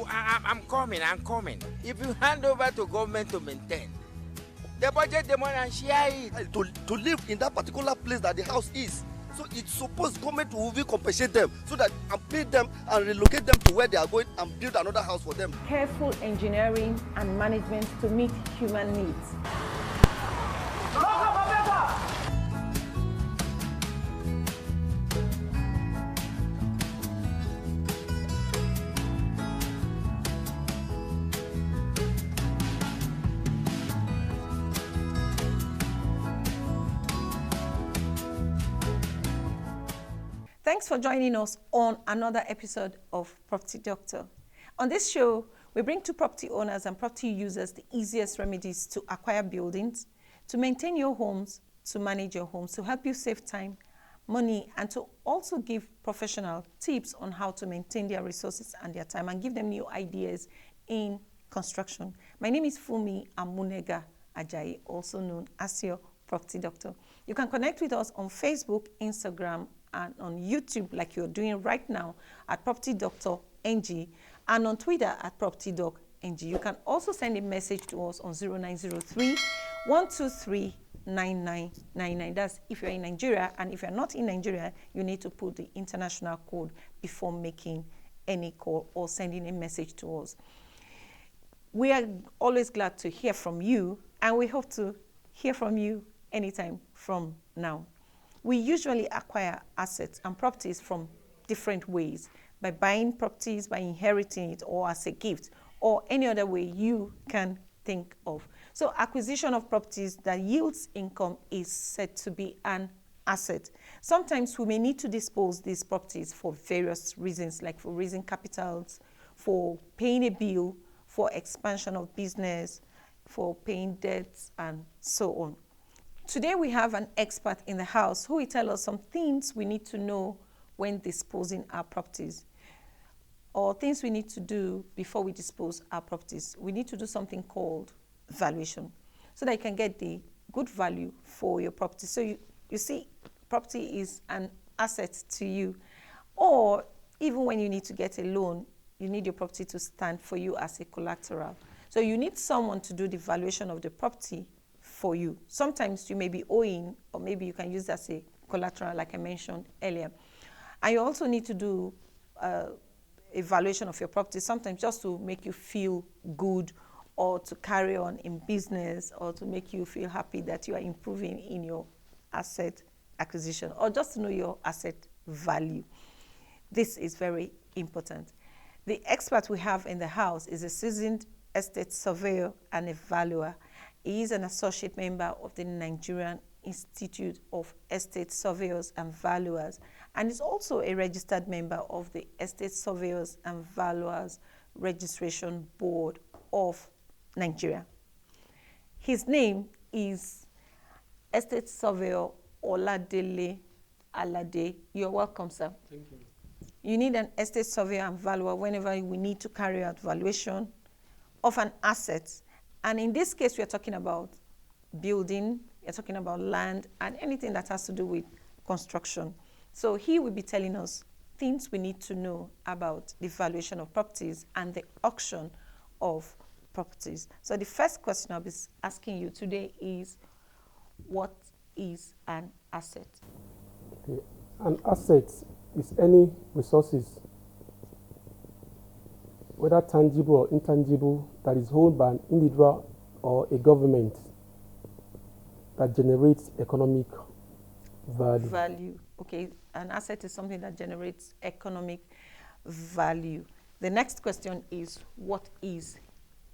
I'm coming. If you hand over to government to maintain, the budget the money and share it. To live in that particular place that the house is. So it's supposed government to really compensate them so that and pay them and relocate them to where they are going and build another house for them. Careful engineering and management to meet human needs. Thanks for joining us on another episode of Property Doctor. On this show, we bring to property owners and property users the easiest remedies to acquire buildings, to maintain your homes, to manage your homes, to help you save time, money, and to also give professional tips on how to maintain their resources and their time and give them new ideas in construction. My name is Fumi Amunega Ajayi, also known as your Property Doctor. You can connect with us on Facebook, Instagram, and on YouTube, like you're doing right now, at Property Doctor NG, and on Twitter at Property Doc NG. You can also send a message to us on 0903 123 9999. That's if you're in Nigeria, and if you're not in Nigeria, you need to put the international code before making any call or sending a message to us. We are always glad to hear from you, and we hope to hear from you anytime from now. We usually acquire assets and properties from different ways, by buying properties, by inheriting it, or as a gift, or any other way you can think of. So acquisition of properties that yields income is said to be an asset. Sometimes we may need to dispose these properties for various reasons, like for raising capitals, for paying a bill, for expansion of business, for paying debts, and so on. Today we have an expert in the house who will tell us some things we need to know when disposing our properties, or things we need to do before we dispose our properties. We need to do something called valuation so that you can get the good value for your property. So you see, property is an asset to you, or even when you need to get a loan, you need your property to stand for you as a collateral. So you need someone to do the valuation of the property for you. Sometimes you may be owing, or maybe you can use that as a collateral, like I mentioned earlier. And you also need to do a valuation of your property, sometimes just to make you feel good, or to carry on in business, or to make you feel happy that you are improving in your asset acquisition, or just to know your asset value. This is very important. The expert we have in the house is a seasoned estate surveyor and a valuer. He is an associate member of the Nigerian Institute of Estate Surveyors and Valuers, and is also a registered member of the Estate Surveyors and Valuers Registration Board of Nigeria. His name is Estate Surveyor Oladele Alade. You're welcome, sir. Thank you. You need an estate surveyor and valuer whenever we need to carry out valuation of an asset. And in this case, we are talking about building, we're talking about land, and anything that has to do with construction. So he will be telling us things we need to know about the valuation of properties and the auction of properties. So the first question I'll be asking you today is, what is an asset? Okay. An asset is any resources, whether tangible or intangible, that is held by an individual or a government that generates economic value. Okay, an asset is something that generates economic value. The next question is, what is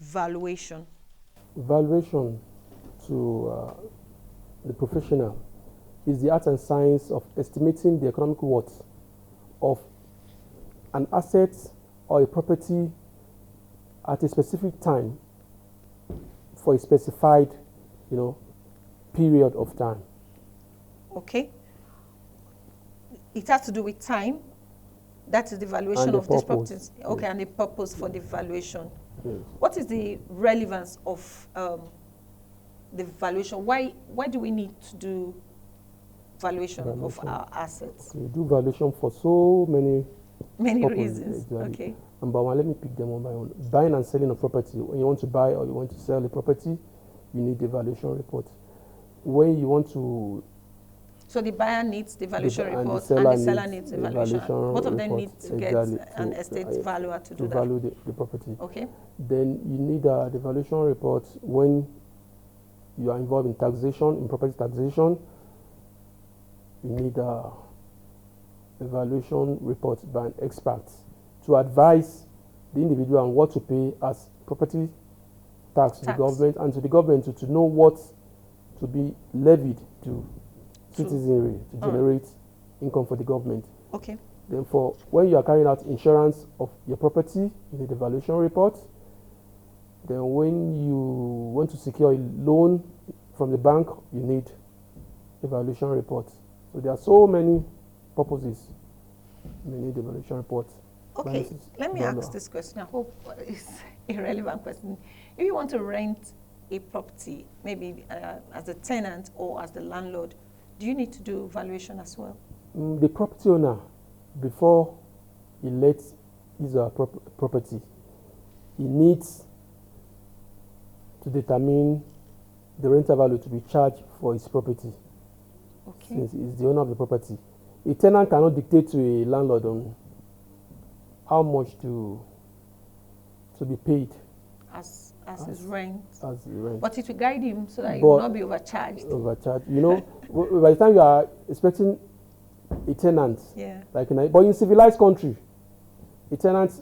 valuation? Valuation, to the professional, is the art and science of estimating the economic worth of an asset or a property at a specific time for a specified, period of time. Okay. It has to do with time. That is the valuation And the of these purpose. properties. Okay, Yes. and the purpose for the valuation. Yes. What is the relevance of the valuation? Why do we need to do valuation of Valuation. our assets? We do valuation for so many Many purposes, reasons. exactly. Okay. Number one, let me pick them one by one. Buying and selling of property. When you want to buy or you want to sell a property, you need the valuation report. When you want to... So the buyer needs the valuation report and the seller needs the valuation. Both of them need to get an estate valuer to do that. value the property. Okay. Then you need the valuation report when you are involved in taxation, in property taxation. You need a valuation report by an expert to advise the individual on what to pay as property tax to the government, and to the government to know what to be levied to citizenry to generate income for the government. Okay. Then for when you are carrying out insurance of your property, you need a valuation report. Then when you want to secure a loan from the bank, you need a valuation report. So there are so many purposes you need a valuation report. Okay, let me ask this question. I hope it's a relevant question. If you want to rent a property, maybe as a tenant or as the landlord, do you need to do valuation as well? The property owner, before he lets his property, he needs to determine the rental value to be charged for his property. Okay. Since he's the owner of the property. A tenant cannot dictate to a landlord on how much to be paid As his rent. As the rent. But it will guide him so that he will not be overcharged. Overcharged. You know, by the time you are expecting a tenant, but in civilized country, a tenant,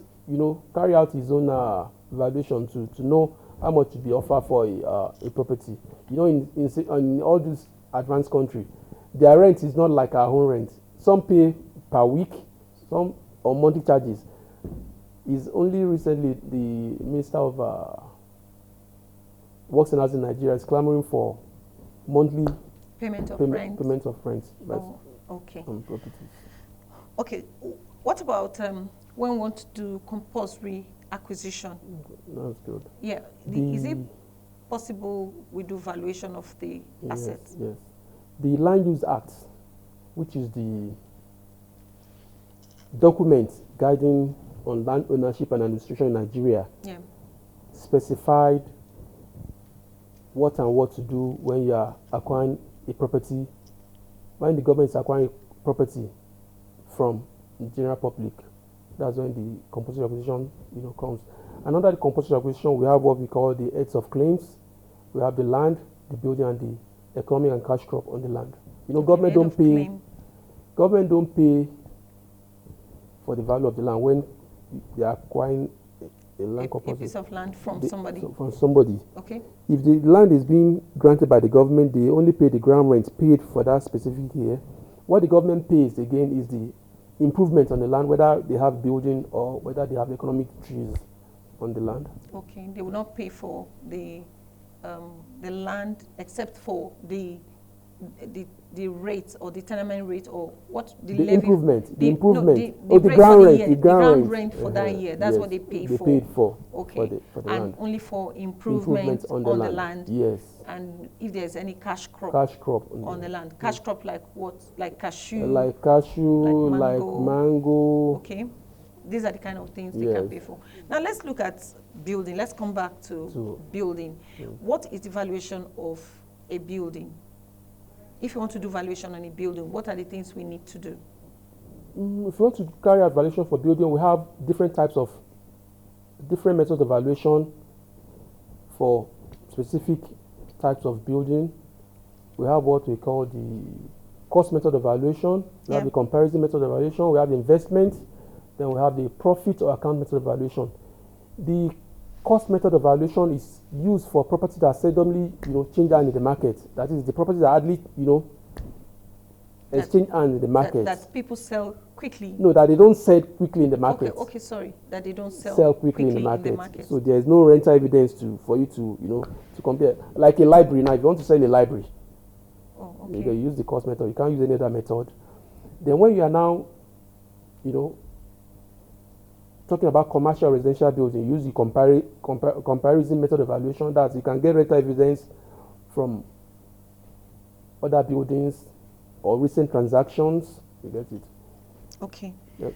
carry out his own valuation to know how much to be offered for a property. In all these advanced country, their rent is not like our own rent. Some pay per week, some on monthly charges. Is only recently the Minister of Works and Housing in Nigeria is clamoring for monthly payment of rent. Okay. On properties. Okay. What about when we want to do compulsory acquisition? That's good. Yeah. Is it possible we do valuation of the assets? Yes. The Land Use Act, which is the document guiding on land ownership and administration in Nigeria, specified what to do when you are acquiring a property, when the government is acquiring property from the general public. That's when the compulsory acquisition comes. And under the compulsory acquisition, we have what we call the heads of claims. We have the land, the building, and the economic and cash crop on the land. Government don't pay for the value of the land when they are acquiring a piece of land from somebody. From somebody. Okay. If the land is being granted by the government, they only pay the ground rent paid for that specific year. What the government pays again is the improvement on the land, whether they have building or whether they have economic trees on the land. Okay. They will not pay for the land except for the rates or the tenement rate or what the levy, improvement, the ground rent for that year. That's what they pay for. They paid for. Okay. For the and land. only for improvement on the land. Yes. And if there's any cash crop on the land. Cash crop like what? Like cashew. Like mango. Okay. These are the kind of things they can pay for. Now let's look at building. Let's come back to building. What is the valuation of a building? If you want to do valuation on a building, what are the things we need to do? If you want to carry out valuation for building, we have different methods of valuation for specific types of building. We have what we call the cost method of valuation. We have the comparison method of valuation. We have the investment. Then we have the profit or account method of valuation. The cost method of valuation is used for property that seldomly, change hands in the market. That is, the property that hardly, exchange hands in the market. That people sell quickly. No, that they don't sell quickly in the market. Okay, sorry, that they don't sell quickly in the market. So there is no rental evidence for you to compare. Like a library now, if you want to sell a library, you can use the cost method. You can't use any other method. Then when you are now, talking about commercial residential building, use the comparison method of valuation. That you can get rental evidence from other buildings or recent transactions. You get it. Okay. Yep.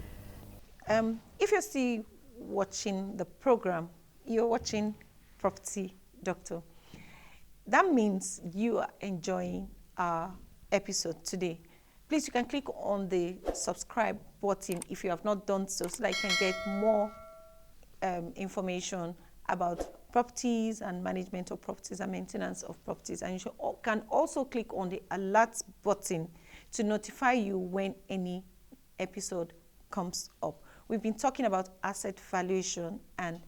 If you're still watching the program, you're watching Property Doctor. That means you are enjoying our episode today. Please, you can click on the subscribe button if you have not done so that you can get more information about properties and management of properties and maintenance of properties. And you can also click on the alert button to notify you when any episode comes up. We've been talking about asset valuation and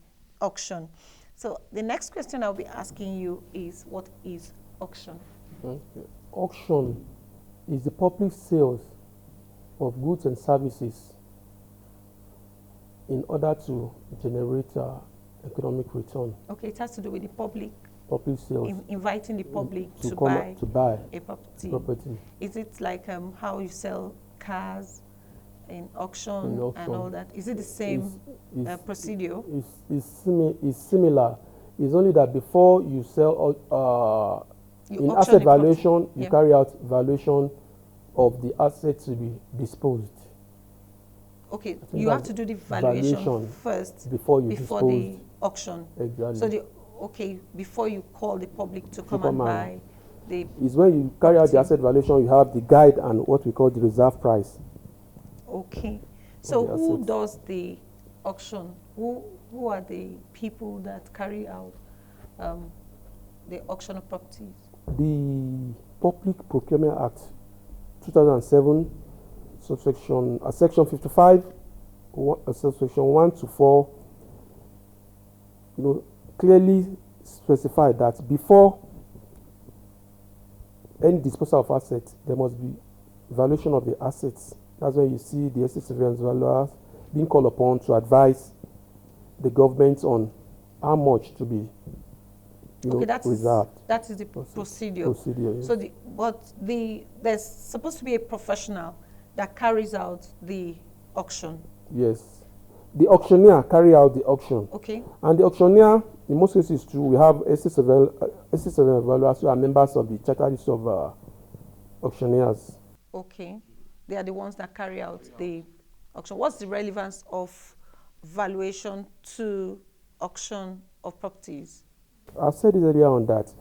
auction. So the next question I'll be asking you is, what is auction? Okay. Auction is the public sales of goods and services in order to generate economic return. Okay, it has to do with the public sales. Inviting the public to buy a property. Is it like how you sell cars in auction and all that? Is it the same procedure? It's similar. It's only that before you sell, in asset valuation, you carry out valuation of the asset to be disposed. Okay, you have to do the valuation first before the auction. Exactly. So before you call the public to come and buy the is when you carry out the asset valuation, you have the guide and what we call the reserve price. Okay. So who does the auction? Who are the people that carry out the auction of properties? The Public Procurement Act 2007, section 55, subsection 1 to 4, clearly specified that before any disposal of assets, there must be valuation of the assets. That's when you see the asset surveillance valuers being called upon to advise the government on how much to be reserved. That is the procedure. Yes. So there's supposed to be a professional that carries out the auction. Yes. The auctioneer carry out the auction. Okay. And the auctioneer, in most cases too, we have asset surveillance valuers who are members of the charter list of auctioneers. Okay. They are the ones that carry out the auction. What's the relevance of valuation to auction of properties? I said this earlier on that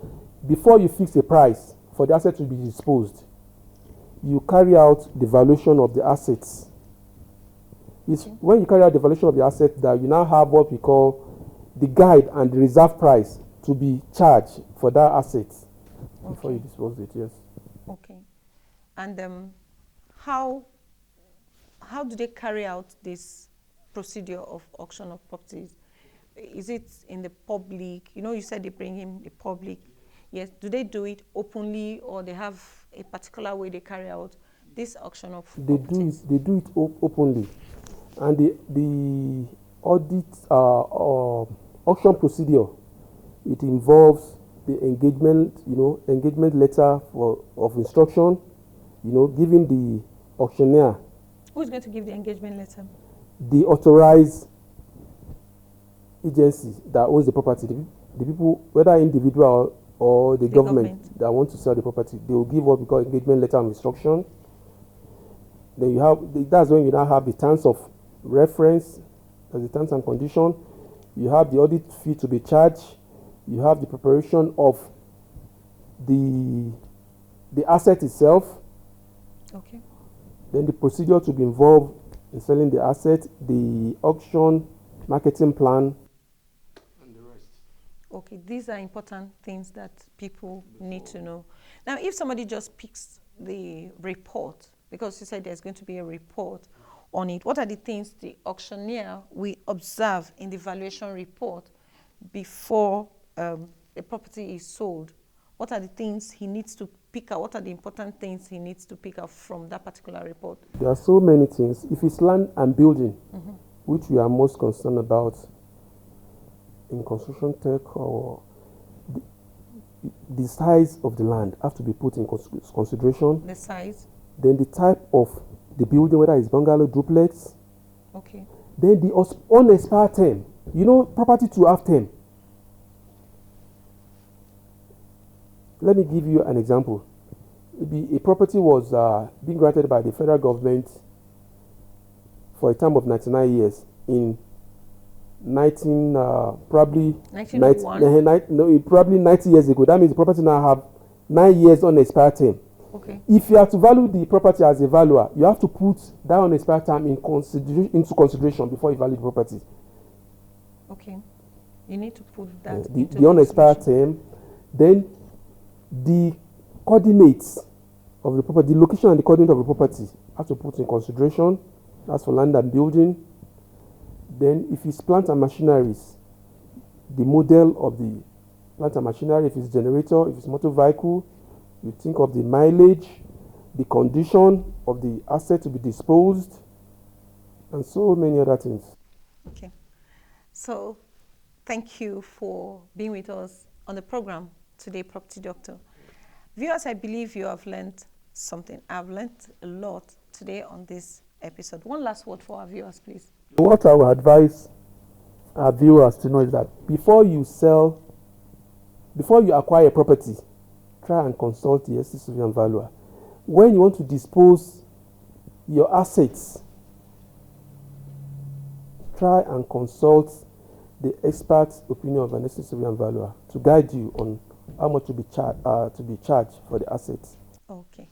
before you fix a price for the asset to be disposed, you carry out the valuation of the assets. It's when you carry out the valuation of the asset that you now have what we call the guide and the reserve price to be charged for that asset before you dispose it. Yes. Okay. And how do they carry out this procedure of auction of properties? Is it in the public? You said they bring in the public. Yes. Do they do it openly, or they have a particular way they carry out this auction of properties? They do it openly, and the audit auction procedure, it involves the engagement letter of instruction, giving the auctioneer. Who's going to give the engagement letter? The authorized agency that owns the property, the people, whether individual or the government that want to sell the property, they will give what we call engagement letter of instruction. Then that's when you now have the terms of reference, as the terms and condition. You have the audit fee to be charged. You have the preparation of the asset itself. Okay. Then the procedure to be involved in selling the asset, the auction, marketing plan, and the rest. Okay, these are important things that people need to know. Now, if somebody just picks the report, because you said there's going to be a report on it, what are the things the auctioneer will observe in the valuation report before the property is sold? What are the things he needs to pick out? What are the important things he needs to pick out from that particular report? There are so many things. If it's land and building, which we are most concerned about in construction tech, or the size of the land have to be put in consideration. The size. Then the type of the building, whether it's bungalow, duplex. Okay. Then the unexpired term. Property to have term. Let me give you an example. Maybe a property was being granted by the federal government for a term of 99 years in probably 1901. Probably 90 years ago. That means the property now have 9 years unexpired term. Okay. If you have to value the property as a valuer, you have to put that unexpired term into consideration before you value the property. Okay. You need to put that the unexpired term, then the coordinates of the property, the location and the coordinate of the property have to put in consideration. That's for land and building. Then if it's plant and machineries, the model of the plant and machinery, if it's generator, if it's motor vehicle, you think of the mileage, the condition of the asset to be disposed, and so many other things. Okay. So thank you for being with us on the program today, Property Doctor. Viewers, I believe you have learned something. I've learned a lot today on this episode. One last word for our viewers, please. What I would advise our viewers to know is that before you acquire a property, try and consult the estate surveyor and valuer. When you want to dispose your assets, try and consult the expert opinion of an estate surveyor and valuer to guide you on how much to be charged for the assets. Okay.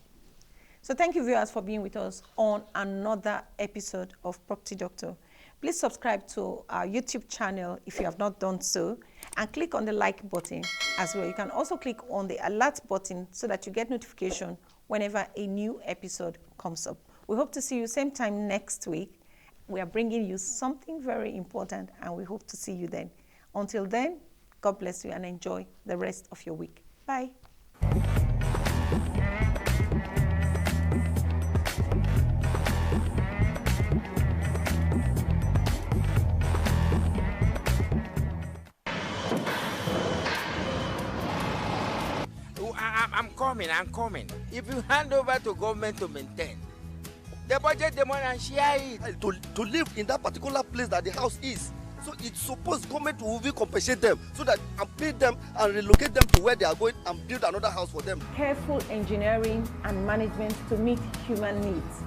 So thank you, viewers, for being with us on another episode of Property Doctor. Please subscribe to our YouTube channel if you have not done so, and click on the like button as well. You can also click on the alert button so that you get notification whenever a new episode comes up. We hope to see you same time next week. We are bringing you something very important, and we hope to see you then. Until then, God bless you and enjoy the rest of your week. Bye. I'm coming. If you hand over to government to maintain, the budget the money and share it. To live in that particular place that the house is. So it's supposed government will compensate them so that and pay them and relocate them to where they are going and build another house for them. Careful engineering and management to meet human needs.